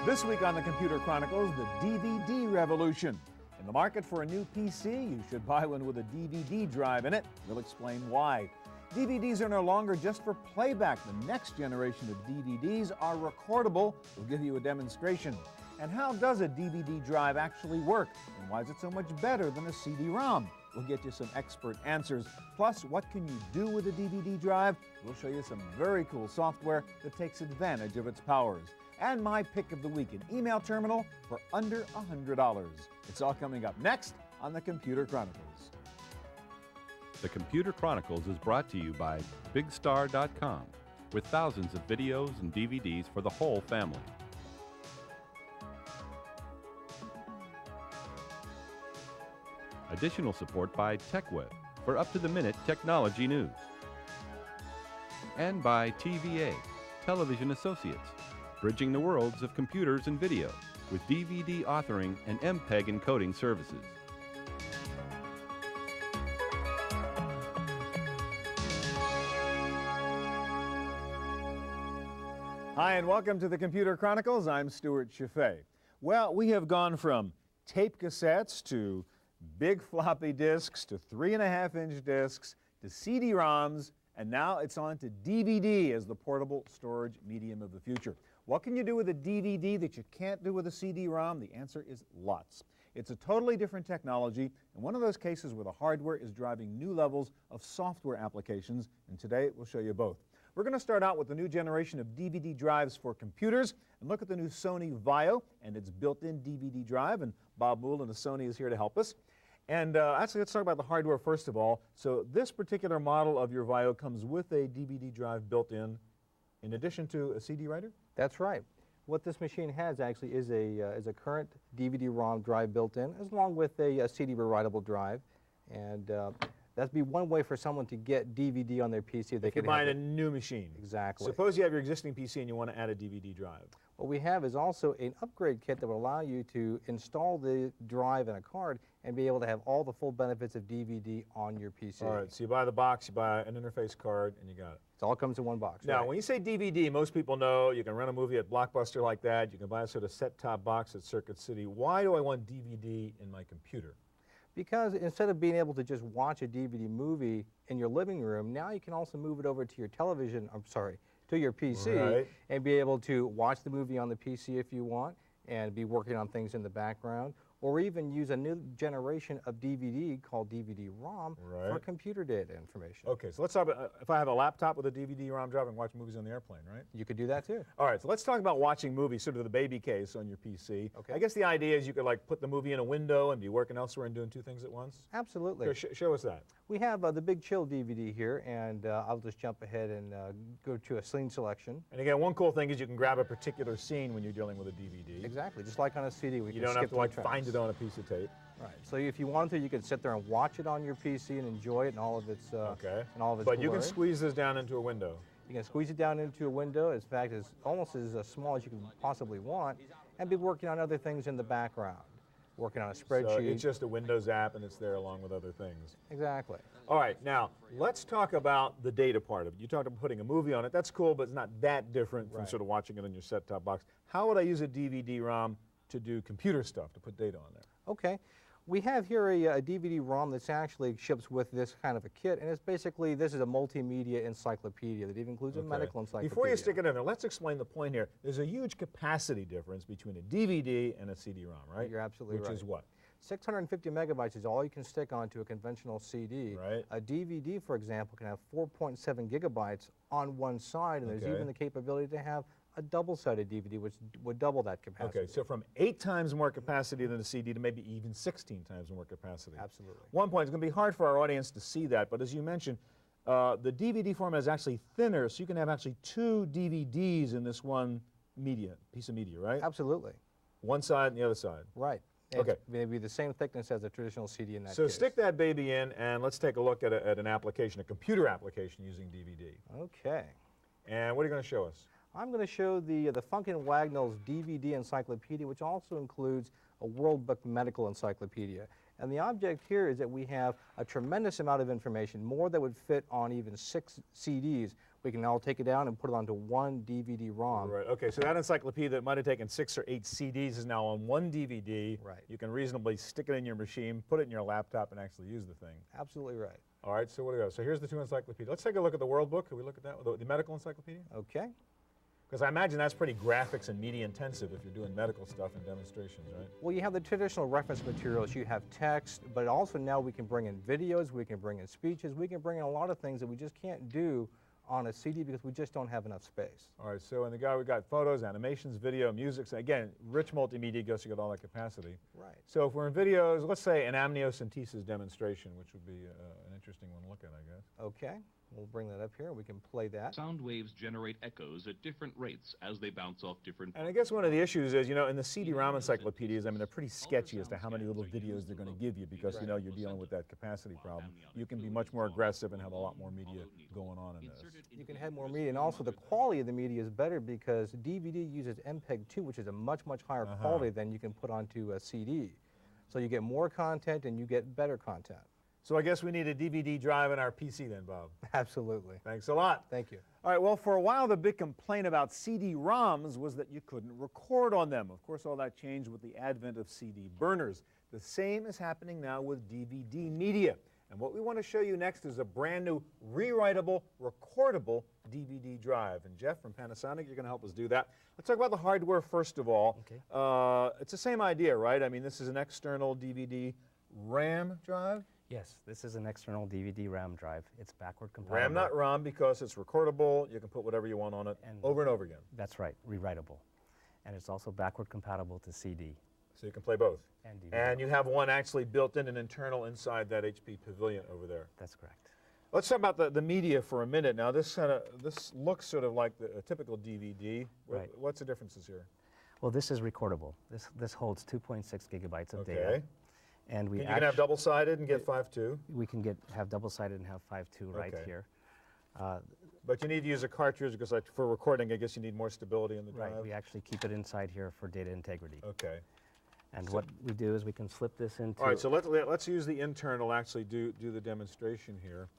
This week on the Computer Chronicles, the DVD revolution. In the market for a new PC, you should buy one with a DVD drive in it. We'll explain why. DVDs are no longer just for playback. The next generation of DVDs are recordable. We'll give you a demonstration. And how does a DVD drive actually work? And why is it so much better than a CD-ROM? We'll get you some expert answers. Plus, what can you do with a DVD drive? We'll show you some very cool software that takes advantage of its powers. And my pick of the week, an email terminal for under $100. It's all coming up next on the Computer Chronicles. The Computer Chronicles is brought to you by BigStar.com, with thousands of videos and DVDs for the whole family. Additional support by TechWeb for up-to-the-minute technology news. And by TVA, Television Associates, bridging the worlds of computers and video with DVD authoring and MPEG encoding services. Hi, and welcome to the Computer Chronicles. I'm Stewart Cheifet. Well, we have gone from tape cassettes to big floppy disks to 3.5-inch disks to CD-ROMs, and now it's on to DVD as the portable storage medium of the future. What can you do with a DVD that you can't do with a CD-ROM? The answer is lots. It's a totally different technology, and one of those cases where the hardware is driving new levels of software applications, and today we'll show you both. We're going to start out with the new generation of DVD drives for computers and look at the new Sony Vaio and its built-in DVD drive, and Bob Moulin of Sony is here to help us. And actually, let's talk about the hardware first of all. So this particular model of your Vaio comes with a DVD drive built in addition to a CD writer? That's right. What this machine has actually is a current DVD-ROM drive built in, as along with a CD rewritable drive. And that'd be one way for someone to get DVD on their PC. If you're buying a new machine. Exactly. Suppose you have your existing PC and you want to add a DVD drive. What we have is also an upgrade kit that will allow you to install the drive in a card and be able to have all the full benefits of DVD on your PC. All right, so you buy the box, you buy an interface card, and you got it. It all comes in one box. Now, right? when you say DVD, most people know you can rent a movie at Blockbuster like that. You can buy a sort of set-top box at Circuit City. Why do I want DVD in my computer? Because instead of being able to just watch a DVD movie in your living room, now you can also move it over to your television, to your PC, right, and be able to watch the movie on the PC if you want, and be working on things in the background, or even use a new generation of DVD called DVD-ROM for computer data information. Okay, so let's talk about if I have a laptop with a DVD-ROM drive and watch movies on the airplane, right? You could do that too. All right, so let's talk about watching movies, sort of the baby case on your PC. Okay. I guess the idea is you could like put the movie in a window and be working elsewhere and doing two things at once? Absolutely. Show us that. We have the Big Chill DVD here, and I'll just jump ahead and go to a scene selection. And again, one cool thing is you can grab a particular scene when you're dealing with a DVD. Exactly, just like on a CD. You don't have to like find it on a piece of tape. Right. So if you wanted to, you could sit there and watch it on your PC and enjoy it and all of its okay. And all of its But glory. you can squeeze this down into a window. You can squeeze it down into a window. In fact, it's almost as small as you can possibly want, and be working on other things in the background, working on a spreadsheet. So it's just a Windows app, and it's there along with other things. Exactly. All right. Now let's talk about the data part of it. You talked about putting a movie on it. That's cool, but it's not that different from sort of watching it on your set-top box. How would I use a DVD-ROM to do computer stuff, to put data on there? Okay. We have here a DVD-ROM that's actually ships with this kind of a kit, and it's basically, this is a multimedia encyclopedia that even includes a medical encyclopedia. Before you stick it in there, let's explain the point here. There's a huge capacity difference between a DVD and a CD-ROM, right? You're absolutely right. Which is what? 650 megabytes is all you can stick onto a conventional CD. Right. A DVD, for example, can have 4.7 gigabytes on one side, and there's even the capability to have a double-sided DVD, which would double that capacity. Okay, so from 8 times more capacity than a CD to maybe even 16 times more capacity. Absolutely. One point, it's going to be hard for our audience to see that, but as you mentioned, the DVD format is actually thinner, so you can have actually 2 DVDs in this one piece of media, right? Absolutely. One side and the other side. Right. Okay. It's maybe the same thickness as a traditional CD in that So case. stick that baby in, and let's take a look at an application, a computer application using DVD. Okay. And what are you going to show us? I'm going to show the Funkin' Wagnalls DVD Encyclopedia, which also includes a World Book Medical Encyclopedia. And the object here is that we have a tremendous amount of information, more that would fit on even 6 CDs. We We can all take it down and put it onto one DVD-ROM. Right. Okay. So that encyclopedia that might have taken 6 or 8 CDs is now on one DVD. Right. You can reasonably stick it in your machine, put it in your laptop, and actually use the thing. Absolutely right. All right. So what do we go? So here's the 2 encyclopedias. Let's take a look at the World Book. Can we look at that? The medical encyclopedia? Okay. Because I imagine that's pretty graphics and media intensive if you're doing medical stuff and demonstrations, right? Well, you have the traditional reference materials. You have text, but also now we can bring in videos, we can bring in speeches, we can bring in a lot of things that we just can't do on a CD because we just don't have enough space. All right, so in the guy we got photos, animations, video, music. So again, rich multimedia goes to get all that capacity. Right. So if we're in videos, let's say an amniocentesis demonstration, which would be an interesting one to look at, I guess. Okay. We'll bring that up here and we can play that. Sound waves generate echoes at different rates as they bounce off different... And I guess one of the issues is, you know, in the CD-ROM encyclopedias, I mean, they're pretty sketchy as to how many little videos they're going to give you because, you know, you're dealing with that capacity problem. You can be much more aggressive and have a lot more media going on in this. You can have more media, and also the quality of the media is better because DVD uses MPEG-2, which is a much, much higher quality than you can put onto a CD. So you get more content and you get better content. So I guess we need a DVD drive in our PC then, Bob. Absolutely. Thanks a lot. Thank you. All right, well, for a while, the big complaint about CD-ROMs was that you couldn't record on them. Of course, all that changed with the advent of CD burners. The same is happening now with DVD media. And what we want to show you next is a brand new rewritable, recordable DVD drive. And Jeff from Panasonic, you're going to help us do that. Let's talk about the hardware first of all. Okay. It's the same idea, right? I mean, this is an external DVD RAM drive. Yes, this is an external DVD RAM drive. It's backward compatible. RAM, not ROM, because it's recordable. You can put whatever you want on it over and over again. That's right, rewritable. And it's also backward compatible to CD. So you can play both. And DVD. And you have one actually built in, an internal inside that HP Pavilion over there. That's correct. Let's talk about the media for a minute. Now, this looks sort of like a typical DVD. Right. What's the differences here? Well, this is recordable. This holds 2.6 gigabytes of data. Okay. And we You can have double-sided and get 5.2. We can have double-sided and have 5.2 right here. But you need to use a cartridge because for recording, I guess you need more stability in the drive. Right, we actually keep it inside here for data integrity. Okay. And what we do is we can slip this into... All right, so let's use the internal, actually do the demonstration here.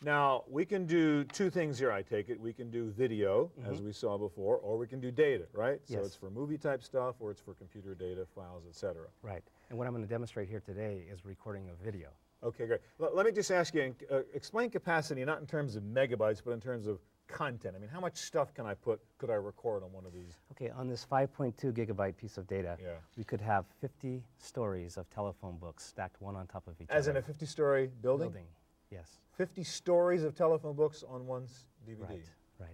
Now, we can do 2 things here, I take it. We can do video, as we saw before, or we can do data, right? Yes. So it's for movie-type stuff, or it's for computer data, files, etc. Right. And what I'm going to demonstrate here today is recording of video. Okay, great. Let me just ask you, explain capacity, not in terms of megabytes, but in terms of content. I mean, how much stuff could I record on one of these? Okay, on this 5.2 gigabyte piece of data, Yeah. we could have 50 stories of telephone books stacked one on top of each other. As in a 50-story building? Yes. 50 stories of telephone books on one DVD? Right.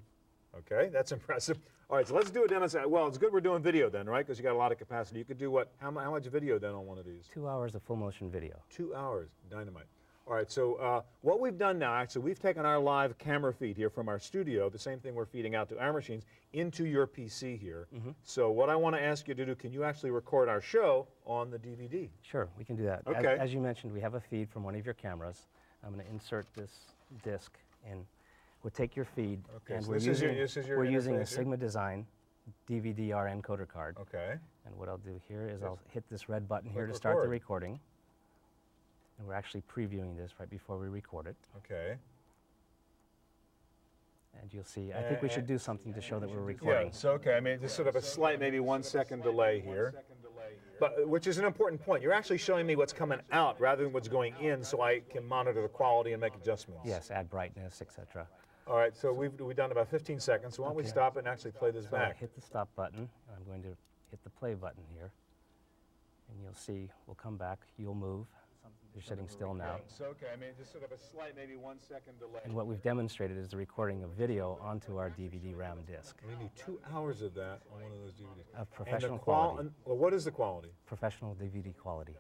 Okay, that's impressive. All right, so let's do a demonstration. Well, it's good we're doing video then, right? Because you got a lot of capacity. You could do what? How much video then on one of these? 2 hours of full motion video. 2 hours, dynamite. All right, so what we've done now, actually, we've taken our live camera feed here from our studio, the same thing we're feeding out to our machines, into your PC here. So what I want to ask you to do, can you actually record our show on the DVD? Sure, we can do that. Okay. As you mentioned, we have a feed from one of your cameras. I'm going to insert this disc in. We'll take your feed, Okay, and so we're this is your using interface a here? Sigma Design DVD-R encoder card. Okay. And what I'll do here is I'll hit this red button here Click to start the record. recording. And we're actually previewing this right before we record it. Okay. And you'll see, I think we should do something to show that we're recording. Yeah, so okay, I mean, just sort of a slight, maybe 1 second delay here. But, which is an important point. You're actually showing me what's coming out rather than what's going in so I can monitor the quality and make adjustments. Yes, add brightness, etc. All right, so we've done about 15 seconds, so why don't we stop it and actually play this So I back? hit the stop button, and I'm going to hit the play button here. And you'll see, we'll come back, you'll move. You're sitting still now. So, okay, I mean, just sort of a slight, maybe 1 second delay. And what we've demonstrated is the recording of video onto our DVD RAM disc We need 2 hours of that on one of those DVDs. of professional and quality. Well, what is the quality? Professional DVD quality.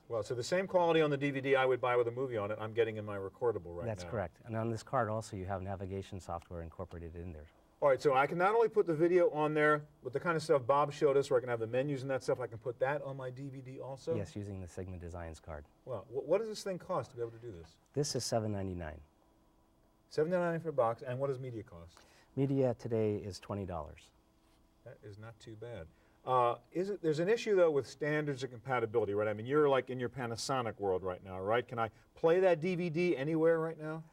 Well, so the same quality on the DVD I would buy with a movie on it, I'm getting in my recordable right now. That's correct. And on this card also you have navigation software incorporated in there. All right, so I can not only put the video on there with the kind of stuff Bob showed us, where I can have the menus and that stuff, I can put that on my DVD also? Yes, using the Sigma Designs card. Well, what does this thing cost to be able to do this? This is $7.99. $7.99 for a box, and what does media cost? Media today is $20. That is not too bad. There's an issue, though, with standards of compatibility, right? I mean, you're like in your Panasonic world right now, right? Can I play that DVD anywhere right now?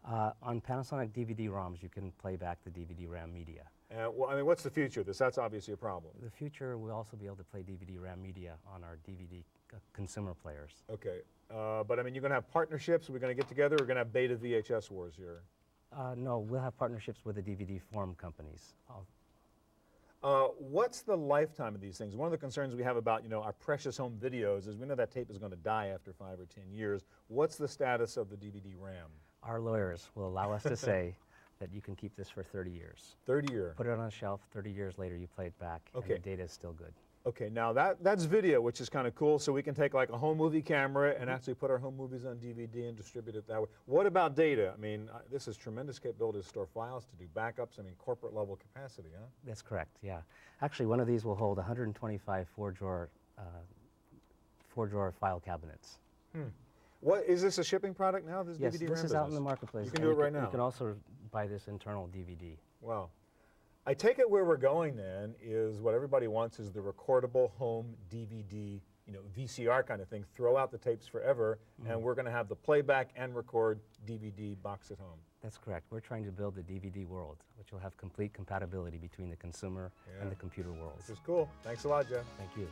On Panasonic DVD-ROMs, you can play back the DVD-RAM media. Well, I mean, what's the future of this? That's obviously a problem. The future, we'll also be able to play DVD-RAM media on our DVD consumer players. Okay, but I mean, you're going to have partnerships. We're going to get together. We're going to have beta VHS wars here. No, we'll have partnerships with the DVD form companies. What's the lifetime of these things? One of the concerns we have about, our precious home videos is we know that tape is going to die after 5 or 10 years. What's the status of the DVD-RAM? Our lawyers will allow us to say that you can keep this for 30 years. 30 years. Put it on a shelf, 30 years later you play it back, okay. And the data is still good. Okay, now that's video, which is kind of cool, so we can take like a home movie camera and actually put our home movies on DVD and distribute it that way. What about data? I mean, this is tremendous capability to store files, to do backups, I mean, corporate level capacity, huh? That's correct, yeah. Actually, one of these will hold 125 four-drawer file cabinets. What, is this a shipping product now, this yes, DVD-RAM this is business? out in the marketplace. You can do it right now? You can also buy this internal DVD. Wow. I take it where we're going then is what everybody wants is the recordable home DVD, VCR kind of thing. Throw out the tapes forever, and we're going to have the playback and record DVD box at home. That's correct. We're trying to build the DVD world, which will have complete compatibility between the consumer and the computer worlds. This is cool. Thanks a lot, Jeff. Thank you.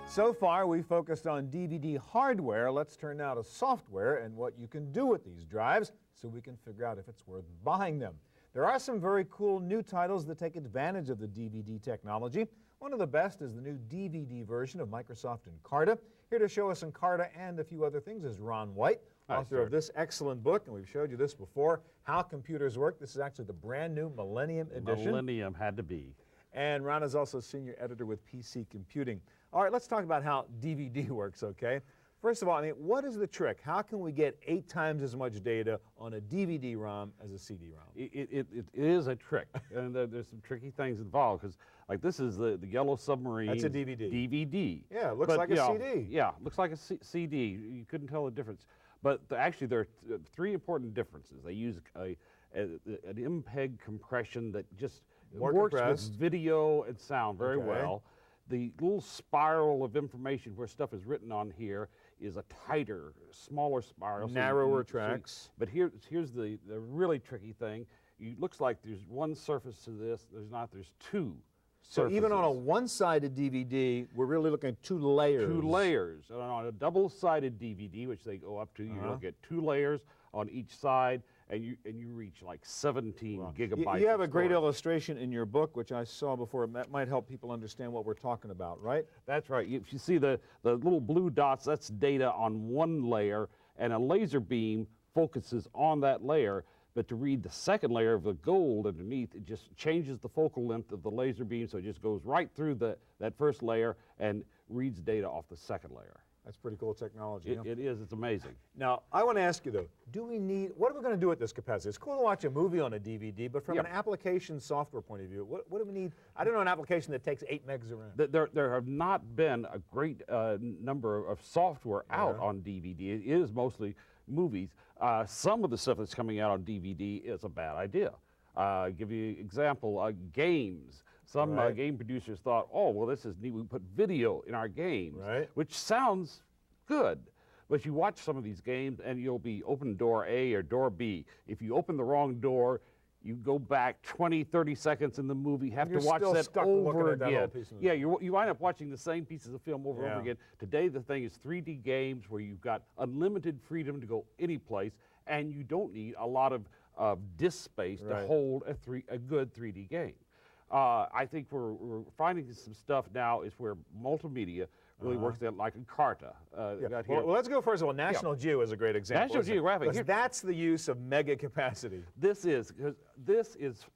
So far, we focused on DVD hardware. Let's turn now to software and what you can do with these drives so we can figure out if it's worth buying them. There are some very cool new titles that take advantage of the DVD technology. One of the best is the new DVD version of Microsoft Encarta. Here to show us Encarta and a few other things is Ron White, author of this excellent book, and we've showed you this before, How Computers Work. This is actually the brand new Millennium Edition. Millennium had to be. And Ron is also senior editor with PC Computing. All right, let's talk about how DVD works, okay? First of all, I mean, what is the trick? How can we get 8 times as much data on a DVD-ROM as a CD-ROM? It is a trick, and there's some tricky things involved, because like this is the Yellow Submarine. That's a DVD. DVD. Yeah, it looks like a CD. Yeah, looks like a CD. You couldn't tell the difference. But actually, there are 3 important differences. They use an MPEG compression that just works with video and sound very well. The little spiral of information where stuff is written on here is a tighter, smaller spiral. Narrower tracks. But here's the really tricky thing. It looks like there's one surface to this. There's not. There's 2 So surfaces. even on a one-sided DVD, we're really looking at 2 layers. 2 layers. And on a double-sided DVD, which they go up to, you'll get 2 layers on each side, and you reach like 17 gigabytes. You have of a great storage. illustration in your book, which I saw before. That might help people understand what we're talking about, right? That's right. If you see the little blue dots, that's data on one layer, and a laser beam focuses on that layer. But to read the second layer of the gold underneath, it just changes the focal length of the laser beam, so it just goes right through that first layer and reads data off the second layer. That's pretty cool technology. It is. It's amazing. Now, I want to ask you, though, what are we going to do with this capacity? It's cool to watch a movie on a DVD, but from an application software point of view, what do we need? I don't know an application that takes 8 megs of RAM. There have not been a great number of software out on DVD. It is mostly movies. Some of the stuff that's coming out on DVD is a bad idea. Give you an example, games. Some game producers thought, oh, well, this is neat. We put video in our games, which sounds good. But you watch some of these games, and you'll be open door A or door B. If you open the wrong door, you go back 20, 30 seconds in the movie, have to watch that over again. Yeah, you wind up watching the same pieces of film over and over again. Today, the thing is 3D games where you've got unlimited freedom to go any place, and you don't need a lot of disk space to hold a good 3D game. I think we're finding some stuff now is where multimedia really works out like Encarta. Well, let's go first of all. National Geo is a great example. National Geographic. Because that's the use of mega capacity. This is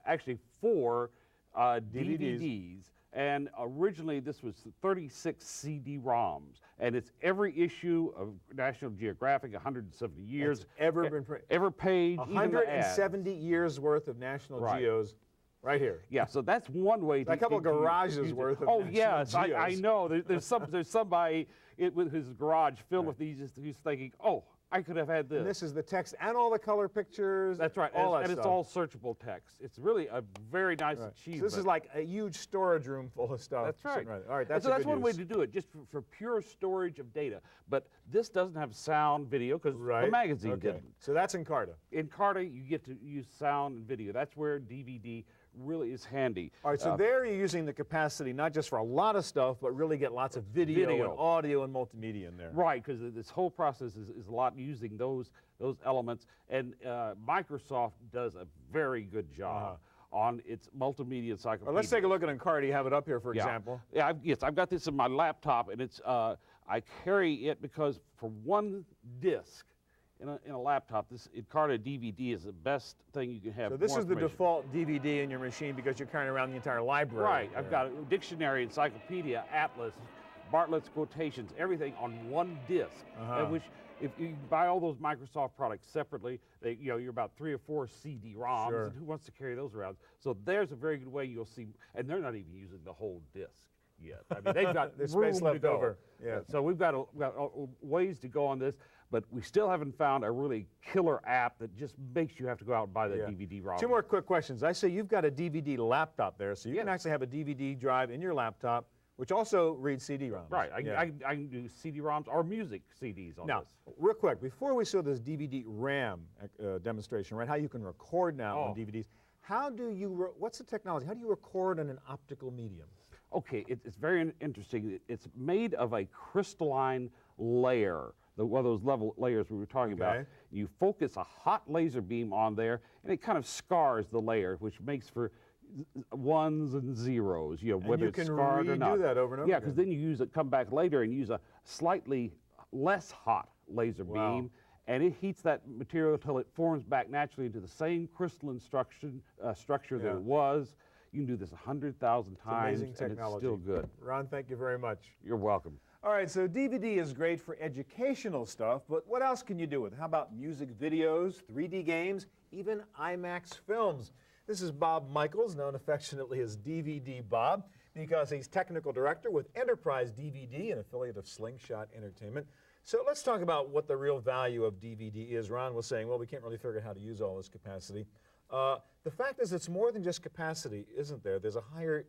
actually for DVDs. And originally this was 36 CD-ROMs. And it's every issue of National Geographic, 170 years. That's ever been printed. Every page, 170 years worth of National Geos. Right here. Yeah, so that's one way. A couple of garages worth of. Oh yes, I know. There's somebody with his garage filled with these. He's thinking, oh, I could have had this. And this is the text and all the color pictures. That's right, all that and stuff. it's all searchable text. It's really a very nice Right. achievement. So this is like a huge storage room full of stuff. That's right. sitting All right, And that's so a that's good one way use. to do it, just for pure storage of data. But this doesn't have sound, video, because Right. the magazine Okay. didn't. So that's Encarta. In Carta, you get to use sound and video. That's where DVD really is handy. All right, so there you're using the capacity not just for a lot of stuff, but really get lots of video. And audio and multimedia in there. Right, because this whole process is a lot using those elements, and Microsoft does a very good job on its multimedia encyclopedia. Well, let's take a look at Encarta. You have it up here, for example. Yeah, yes, I've got this in my laptop, and it's I carry it because for one disc in a laptop, this Encarta DVD is the best thing you can have. So this more is the information. default DVD in your machine because you're carrying around the entire library. Right, I've got a dictionary, encyclopedia, atlas, Bartlett's quotations, everything on one disc. And which, if you buy all those Microsoft products separately, you're about 3 or 4 CD-ROMs, Sure. and who wants to carry those around? So there's a very good way you'll see, and they're not even using the whole disc yet. I mean, they've got There's room space to left go. over. Yeah. So we've got ways to go on this, but we still haven't found a really killer app that just makes you have to go out and buy the DVD-ROM. 2 more quick questions. I say you've got a DVD laptop there, so you can actually have a DVD drive in your laptop, which also reads CD-ROMs. Right, I can do CD-ROMs or music CDs on Now, this. real quick, before we show this DVD RAM demonstration, right, how you can record now on DVDs, how do you, what's the technology? How do you record in an optical medium? Okay, it's very interesting. It's made of a crystalline layer, one of those layers we were talking about. You focus a hot laser beam on there, and it kind of scars the layer, which makes for ones and zeros, whether it's scarred or not. And you can redo that over and over Yeah, because then you come back later and use a slightly less hot laser beam, and it heats that material until it forms back naturally into the same crystalline structure that it was. You can do this 100,000 times, amazing technology. and it's still good. Ron, thank you very much. You're welcome. All right, so DVD is great for educational stuff, but what else can you do with it? How about music videos, 3D games, even IMAX films? This is Bob Michaels, known affectionately as DVD Bob, because he's technical director with Enterprise DVD, an affiliate of Slingshot Entertainment. So let's talk about what the real value of DVD is. Ron was saying, well, we can't really figure out how to use all this capacity. The fact is it's more than just capacity, isn't there? There's a higher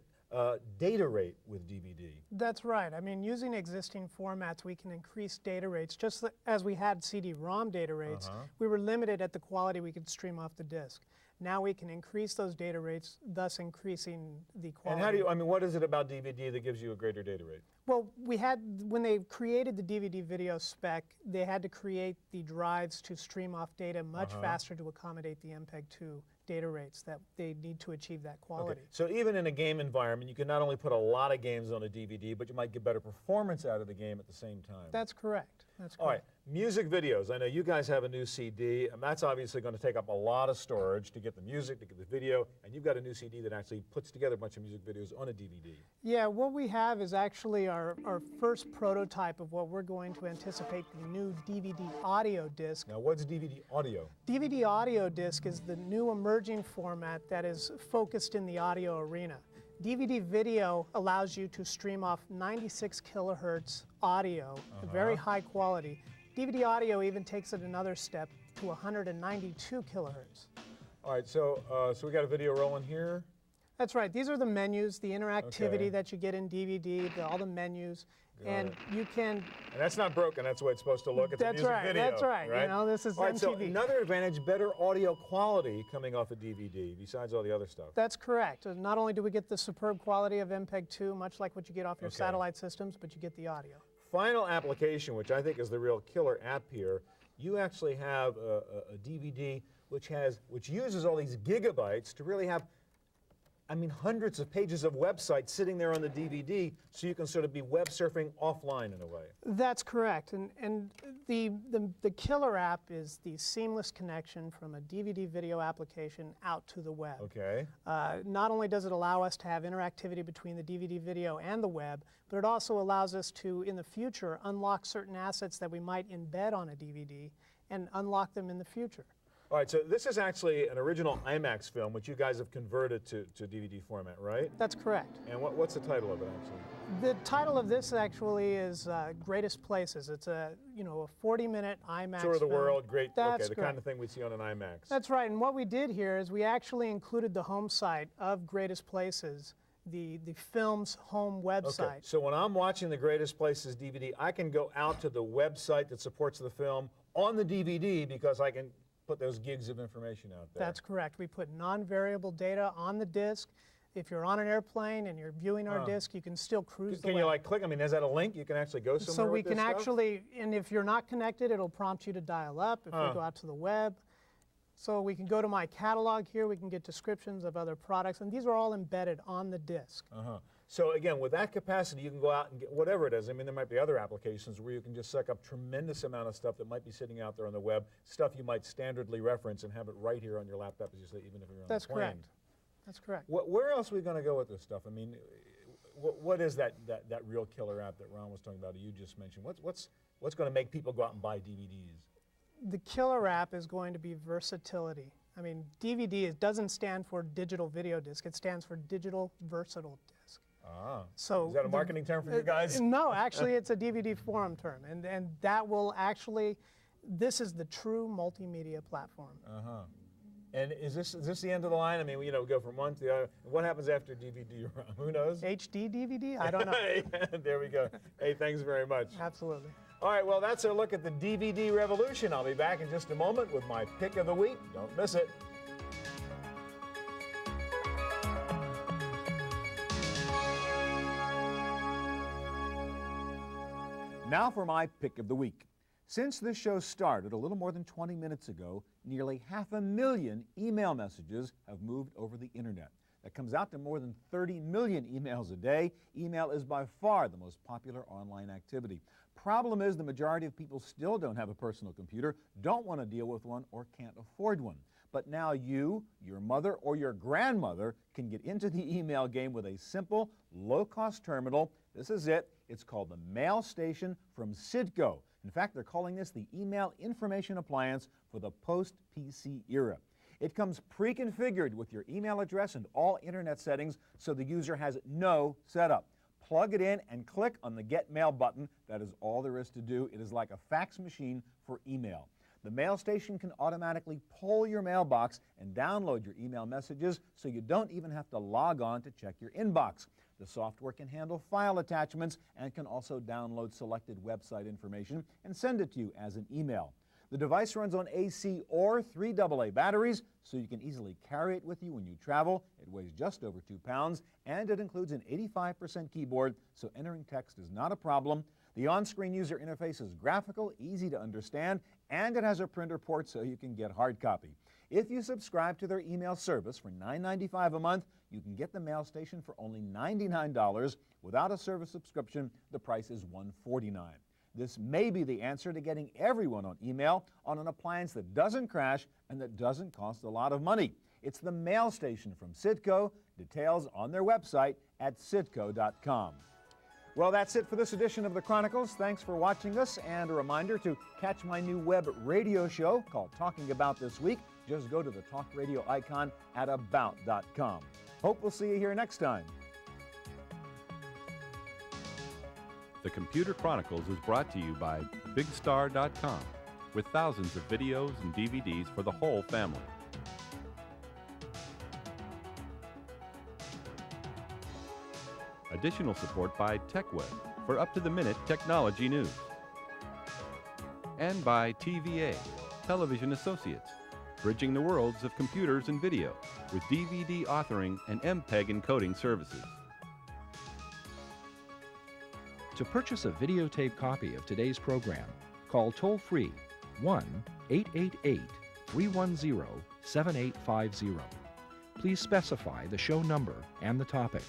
data rate with DVD. That's right. I mean, using existing formats, we can increase data rates. Just as we had CD-ROM data rates, we were limited at the quality we could stream off the disk. Now we can increase those data rates, thus increasing the quality. And how do you, I mean, what is it about DVD that gives you a greater data rate? Well, when they created the DVD video spec, they had to create the drives to stream off data much faster to accommodate the MPEG-2 data rates that they need to achieve that quality. Okay. So even in a game environment, you can not only put a lot of games on a DVD, but you might get better performance out of the game at the same time. That's correct. That's correct. All right, music videos. I know you guys have a new CD, and that's obviously going to take up a lot of storage to get the music, to get the video, and you've got a new CD that actually puts together a bunch of music videos on a DVD. Yeah, what we have is actually our first prototype of what we're going to anticipate the new DVD audio disc. Now, what's DVD audio? DVD audio disc is the new emerging format that is focused in the audio arena. DVD video allows you to stream off 96 kilohertz audio, very high quality. DVD audio even takes it another step to 192 kilohertz. All right, so we got a video rolling here. That's right. These are the menus, the interactivity that you get in DVD, all the menus. And you can... And that's not broken, that's the way it's supposed to look. It's a music video. That's right. You know, this is all right, MTV. so another advantage, better audio quality coming off a DVD, besides all the other stuff. That's correct. Not only do we get the superb quality of MPEG-2, much like what you get off your satellite systems, but you get the audio. Final application, which I think is the real killer app here, you actually have a DVD which uses all these gigabytes to really have, I mean, hundreds of pages of websites sitting there on the DVD, so you can sort of be web surfing offline in a way. That's correct. And the killer app is the seamless connection from a DVD video application out to the web. Okay. Not only does it allow us to have interactivity between the DVD video and the web, but it also allows us to, in the future, unlock certain assets that we might embed on a DVD and unlock them in the future. All right, so this is actually an original IMAX film, which you guys have converted to DVD format, right? That's correct. And what's the title of it, actually? The title of this actually is Greatest Places. It's a 40-minute IMAX Tour of the film. world, great. That's okay, the correct. kind of thing we see on an IMAX. That's right, and what we did here is we actually included the home site of Greatest Places, the film's home website. Okay, so when I'm watching the Greatest Places DVD, I can go out to the website that supports the film on the DVD because I can put those gigs of information out there. That's correct. We put non-variable data on the disc. If you're on an airplane and you're viewing our disc, you can still cruise the Can web. you like click? I mean, is that a link? You can actually go somewhere So we with can this stuff? actually, and if you're not connected, it'll prompt you to dial up. If we go out to the web, so we can go to my catalog here. We can get descriptions of other products, and these are all embedded on the disc. So again, with that capacity, you can go out and get whatever it is. I mean, there might be other applications where you can just suck up tremendous amount of stuff that might be sitting out there on the web, stuff you might standardly reference and have it right here on your laptop, as you say, even if you're on That's the plane. correct. That's correct. Where else are we going to go with this stuff? I mean, what is that real killer app that Ron was talking about, or you just mentioned? What's going to make people go out and buy DVDs? The killer app is going to be versatility. I mean, DVD doesn't stand for digital video disc. It stands for digital versatile disc. So is that a marketing term for you guys? No, actually, it's a DVD forum term, and that will actually. This is the true multimedia platform. And is this the end of the line? I mean, we go from one to the other. What happens after DVD? Who knows? HD DVD? I don't know. There we go. Hey, thanks very much. Absolutely. All right, well, that's a look at the DVD revolution. I'll be back in just a moment with my pick of the week. Don't miss it. Now for my pick of the week. Since this show started a little more than 20 minutes ago, nearly 500,000 email messages have moved over the internet. That comes out to more than 30 million emails a day. Email is by far the most popular online activity. Problem is the majority of people still don't have a personal computer, don't want to deal with one, or can't afford one. But now you, your mother, or your grandmother can get into the email game with a simple, low-cost terminal. This is it. It's called the Mail Station from Sidco. In fact, they're calling this the Email Information Appliance for the post-PC era. It comes pre-configured with your email address and all internet settings, so the user has no setup. Plug it in and click on the Get Mail button. That is all there is to do. It is like a fax machine for email. The Mail Station can automatically poll your mailbox and download your email messages, so you don't even have to log on to check your inbox. The software can handle file attachments and can also download selected website information and send it to you as an email. The device runs on AC or 3 AA batteries, so you can easily carry it with you when you travel. It weighs just over 2 pounds, and it includes an 85% keyboard, so entering text is not a problem. The on-screen user interface is graphical, easy to understand, and it has a printer port so you can get hard copy. If you subscribe to their email service for $9.95 a month, you can get the Mail Station for only $99. Without a service subscription, the price is $149. This may be the answer to getting everyone on email on an appliance that doesn't crash and that doesn't cost a lot of money. It's the Mail Station from Sidco. Details on their website at sidco.com. Well, that's it for this edition of the Chronicles. Thanks for watching us, and a reminder to catch my new web radio show called Talking About This Week. Just go to the Talk Radio icon at about.com. Hope we'll see you here next time. The Computer Chronicles is brought to you by BigStar.com, with thousands of videos and DVDs for the whole family. Additional support by TechWeb for up-to-the-minute technology news. And by TVA, Television Associates, bridging the worlds of computers and video with DVD authoring and MPEG encoding services. To purchase a videotape copy of today's program, call toll-free 1-888-310-7850. Please specify the show number and the topic.